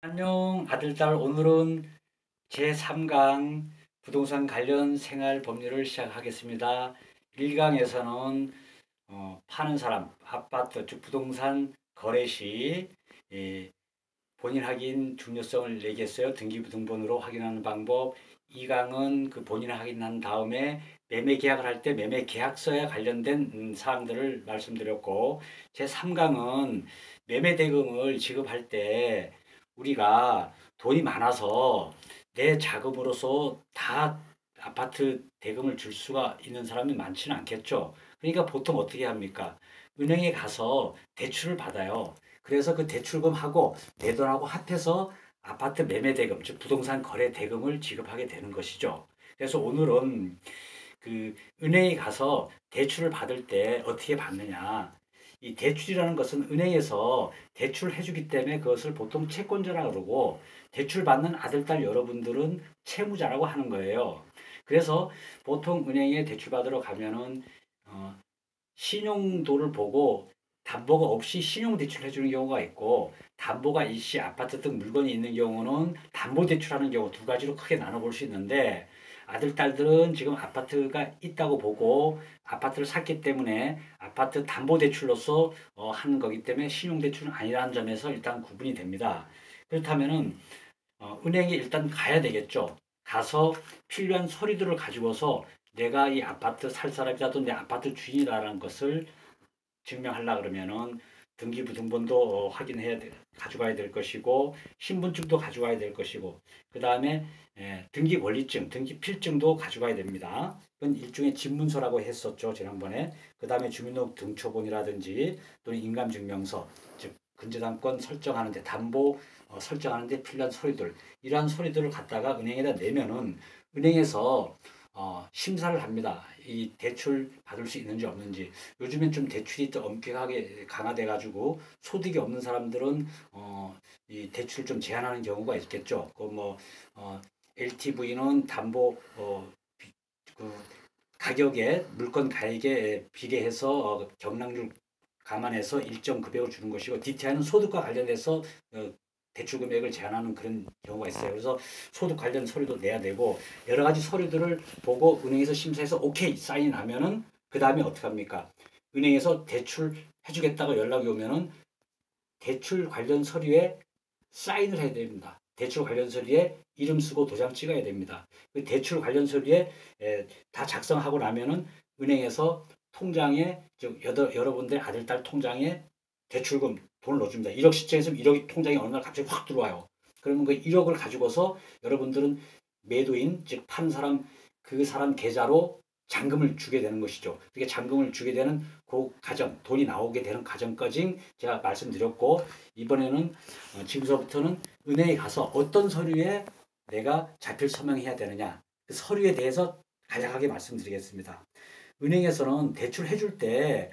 안녕 아들딸, 오늘은 제3강 부동산 관련 생활 법률을 시작하겠습니다. 1강에서는 파는 사람, 아파트, 즉 부동산 거래 시 본인 확인 중요성을 내겠어요. 등기부등본으로 확인하는 방법. 2강은 그 본인 확인한 다음에 매매 계약을 할 때 매매 계약서에 관련된 사항들을 말씀드렸고, 제3강은 매매 대금을 지급할 때 우리가 돈이 많아서 내 자금으로서 다 아파트 대금을 줄 수가 있는 사람이 많지는 않겠죠. 그러니까 보통 어떻게 합니까? 은행에 가서 대출을 받아요. 그래서 그 대출금하고 내 돈하고 합해서 아파트 매매 대금, 즉 부동산 거래 대금을 지급하게 되는 것이죠. 그래서 오늘은 그 은행에 가서 대출을 받을 때 어떻게 받느냐. 이 대출이라는 것은 은행에서 대출을 해주기 때문에 그것을 보통 채권자라고 그러고, 대출 받는 아들딸 여러분들은 채무자라고 하는 거예요. 그래서 보통 은행에 대출 받으러 가면은 어, 신용도를 보고 담보가 없이 신용대출 해주는 경우가 있고, 담보가 일시 아파트 등 물건이 있는 경우는 담보대출하는 경우 두 가지로 크게 나눠볼 수 있는데, 아들, 딸들은 지금 아파트가 있다고 보고 아파트를 샀기 때문에 아파트 담보대출로서 하는 거기 때문에 신용대출은 아니라는 점에서 일단 구분이 됩니다. 그렇다면은 은행에 일단 가야 되겠죠. 가서 필요한 서류들을 가지고서 내가 이 아파트 살 사람이라도 내 아파트 주인이라는 것을 증명하려 그러면은 등기부등본도 확인해야 돼, 가져가야 될 것이고, 신분증도 가져가야 될 것이고, 그 다음에 등기권리증, 등기필증도 가져가야 됩니다. 그건 일종의 집문서라고 했었죠, 지난번에. 그 다음에 주민등록 등초본이라든지 또는 인감증명서, 즉 근저당권 설정하는데, 담보 설정하는데 필요한 서류들, 이러한 서류들을 갖다가 은행에다 내면은 은행에서 심사를 합니다. 이 대출 받을 수 있는지 없는지. 요즘엔 좀 대출이 또 엄격하게 강화돼가지고 소득이 없는 사람들은 이 대출 좀 제한하는 경우가 있겠죠. 그뭐 LTV는 담보 그 가격에 물건 가격에 비례해서 경락률 감안해서 일정 금액을 주는 것이고, DTI는 소득과 관련해서 대출 금액을 제한하는 그런 경우가 있어요. 그래서 소득 관련 서류도 내야 되고, 여러 가지 서류들을 보고 은행에서 심사해서 오케이 사인하면은 그 다음에 어떻게 합니까? 은행에서 대출 해주겠다고 연락이 오면은 대출 관련 서류에 사인을 해야 됩니다. 대출 관련 서류에 이름 쓰고 도장 찍어야 됩니다. 그 대출 관련 서류에 다 작성하고 나면은 은행에서 통장에, 즉 여러분들 아들 딸 통장에 대출금 돈을 넣어줍니다. 1억 시청에서 1억이 통장에 어느 날 갑자기 확 들어와요. 그러면 그 1억을 가지고서 여러분들은 매도인, 즉 파는 사람, 그 사람 계좌로 잔금을 주게 되는 것이죠. 그렇게 잔금을 주게 되는 그 과정, 돈이 나오게 되는 과정까지 제가 말씀드렸고, 이번에는 지금서부터는 은행에 가서 어떤 서류에 내가 자필 서명해야 되느냐, 그 서류에 대해서 간략하게 말씀드리겠습니다. 은행에서는 대출 해줄 때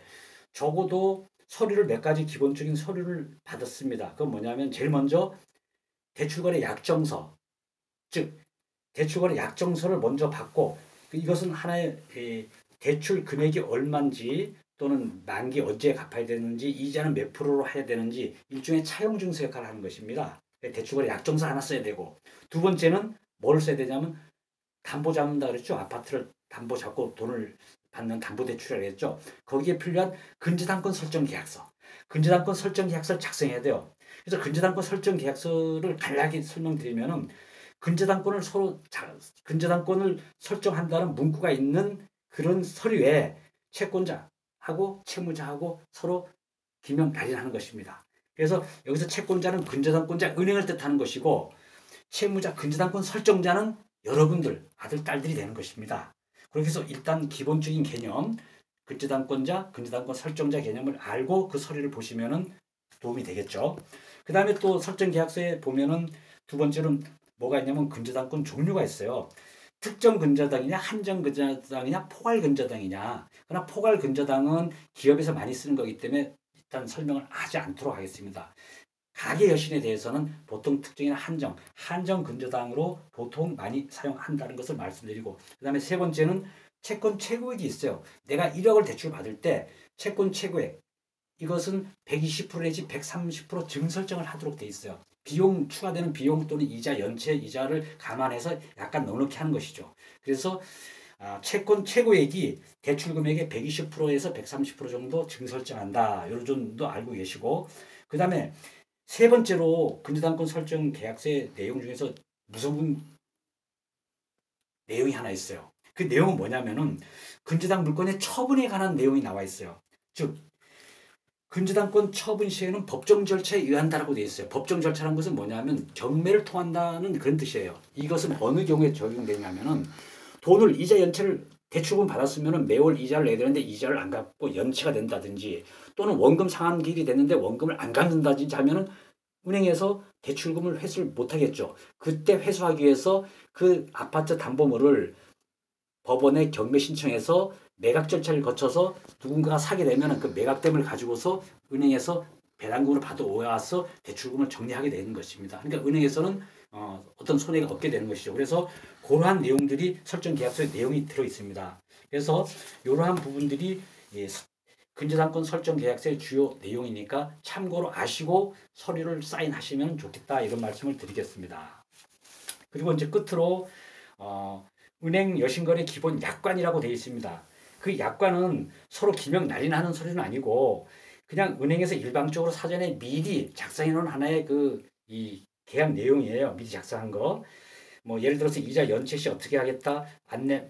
적어도 서류를 몇 가지 기본적인 서류를 받았습니다. 그건 뭐냐면 제일 먼저 대출거래 약정서, 즉 대출거래 약정서를 먼저 받고, 이것은 하나의 대출 금액이 얼마인지 또는 만기 언제 갚아야 되는지, 이자는 몇 프로로 해야 되는지 일종의 차용증서 역할을 하는 것입니다. 대출거래 약정서 하나 써야 되고, 두 번째는 뭘 써야 되냐면 담보 잡는다 그랬죠. 아파트를 담보 잡고 돈을 받는 담보대출이라고 했죠. 거기에 필요한 근저당권 설정 계약서, 근저당권 설정 계약서를 작성해야 돼요. 그래서 근저당권 설정 계약서를 간략히 설명드리면은, 근저당권을 서로 근저당권을 설정한다는 문구가 있는 그런 서류에 채권자하고 채무자하고 서로 기명 발인하는 것입니다. 그래서 여기서 채권자는 근저당권자 은행을 뜻하는 것이고, 채무자 근저당권 설정자는 여러분들 아들 딸들이 되는 것입니다. 그렇게 해서 일단 기본적인 개념, 근저당권자 근저당권 설정자 개념을 알고 그 서류를 보시면은 도움이 되겠죠. 그 다음에 또 설정 계약서에 보면은 두 번째로는 뭐가 있냐면 근저당권 종류가 있어요. 특정 근저당이냐, 한정 근저당이냐, 포괄 근저당이냐. 그러나 포괄 근저당은 기업에서 많이 쓰는 거기 때문에 일단 설명을 하지 않도록 하겠습니다. 가계 여신에 대해서는 보통 특정인 한정 근저당으로 보통 많이 사용한다는 것을 말씀드리고, 그 다음에 세 번째는 채권 최고액이 있어요. 내가 1억을 대출 받을 때 채권 최고액, 이것은 120% 내지 130% 증설정을 하도록 돼 있어요. 비용 추가되는 비용 또는 이자 연체 이자를 감안해서 약간 넉넉히 하는 것이죠. 그래서 채권 최고액이 대출 금액의 120%에서 130% 정도 증설정한다. 요 정도 알고 계시고 그 다음에 세 번째로 근저당권 설정 계약서의 내용 중에서 무서운 내용이 하나 있어요. 그 내용은 뭐냐면은 근저당 물건의 처분에 관한 내용이 나와 있어요. 즉 근저당권 처분 시에는 법정 절차에 의한다라고 되어 있어요. 법정 절차라는 것은 뭐냐면 경매를 통한다는 그런 뜻이에요. 이것은 어느 경우에 적용되냐면은 돈을 이자 연체를 대출금 받았으면 매월 이자를 내야 되는데 이자를 안 갚고 연체가 된다든지 또는 원금 상환기일이 됐는데 원금을 안 갚는다든지 하면은 은행에서 대출금을 회수를 못 하겠죠. 그때 회수하기 위해서 그 아파트 담보물을 법원에 경매 신청해서 매각 절차를 거쳐서 누군가가 사게 되면 그 매각됨을 가지고서 은행에서 배당금을 받아와서 대출금을 정리하게 되는 것입니다. 그러니까 은행에서는 어떤 손해가 없게 되는 것이죠. 그래서 그러한 내용들이 설정 계약서에 내용이 들어 있습니다. 그래서 이러한 부분들이 근저당권 설정 계약서의 주요 내용이니까 참고로 아시고 서류를 사인하시면 좋겠다 이런 말씀을 드리겠습니다. 그리고 이제 끝으로 은행 여신거래 기본 약관이라고 되어 있습니다. 그 약관은 서로 기명 날인하는 소리는 아니고 그냥 은행에서 일방적으로 사전에 미리 작성해 놓은 하나의 이 계약 내용이에요. 미리 작성한 거. 뭐 예를 들어서 이자 연체 시 어떻게 하겠다. 안내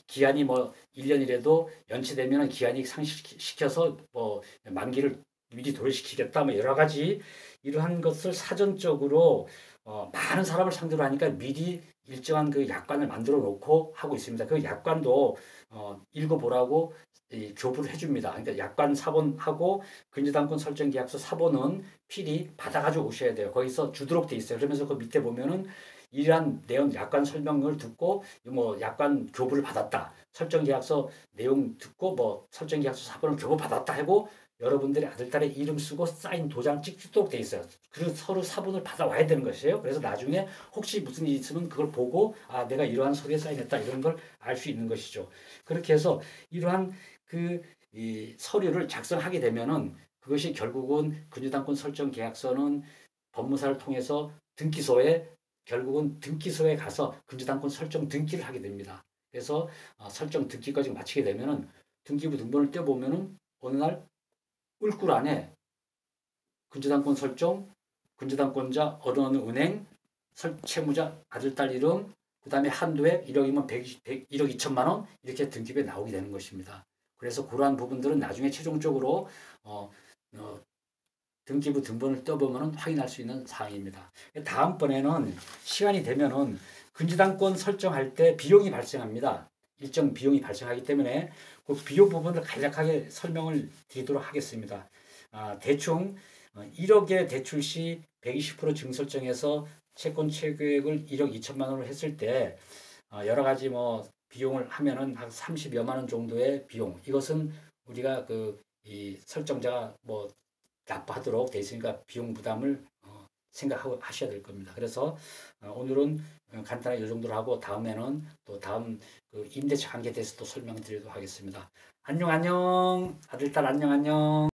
기한이 뭐 1년이라도 연체되면 기한이 상실시켜서 뭐 만기를 미리 도래시키겠다. 뭐 여러 가지 이러한 것을 사전적으로 많은 사람을 상대로 하니까 미리 일정한 그 약관을 만들어 놓고 하고 있습니다. 그 약관도 읽어보라고 교부를 해줍니다. 그러니까 약관 사본하고 근저당권 설정 계약서 사본은 필히 받아가지고 오셔야 돼요. 거기서 주도록 돼 있어요. 그러면서 그 밑에 보면은 이러한 내용 약관 설명을 듣고 뭐 약관 교부를 받았다. 설정 계약서 내용 듣고 뭐 설정 계약서 사본을 교부 받았다 하고 여러분들의 아들, 딸의 이름 쓰고 사인 도장 찍도록 돼 있어요. 그리고 서로 사본을 받아와야 되는 것이에요. 그래서 나중에 혹시 무슨 일이 있으면 그걸 보고 내가 이러한 서류에 사인했다 이런 걸 알 수 있는 것이죠. 그렇게 해서 이러한 이 서류를 작성하게 되면은 그것이 결국은 근저당권 설정 계약서는 법무사를 통해서 등기소에 결국은 등기소에 가서 근저당권 설정 등기를 하게 됩니다. 그래서 설정 등기까지 마치게 되면은 등기부 등본을 떼보면은 어느 날 을굴 안에 근저당권 설정, 근저당권자 어느 은행, 채무자 아들, 딸 이름, 그 다음에 한도액 1억이면 1억 2천만 원 이렇게 등기부에 나오게 되는 것입니다. 그래서 그러한 부분들은 나중에 최종적으로 등기부 등본을 떠보면 확인할 수 있는 사항입니다. 다음번에는 시간이 되면은 근저당권 설정할 때 비용이 발생합니다. 일정 비용이 발생하기 때문에 그 비용 부분을 간략하게 설명을 드리도록 하겠습니다. 대충 1억의 대출 시 120% 증설정해서 채권 최고액을 1억 2천만 원으로 했을 때 여러 가지 뭐 비용을 하면은 한 30여만 원 정도의 비용. 이것은 우리가 이 설정자가 뭐 납부하도록 돼 있으니까 비용 부담을 생각하고 하셔야 될 겁니다. 그래서 오늘은 간단하게 이 정도로 하고 다음에는 또 다음 임대차 관계에 대해서 또 설명드리도록 하겠습니다. 안녕 안녕 아들 딸 안녕 안녕.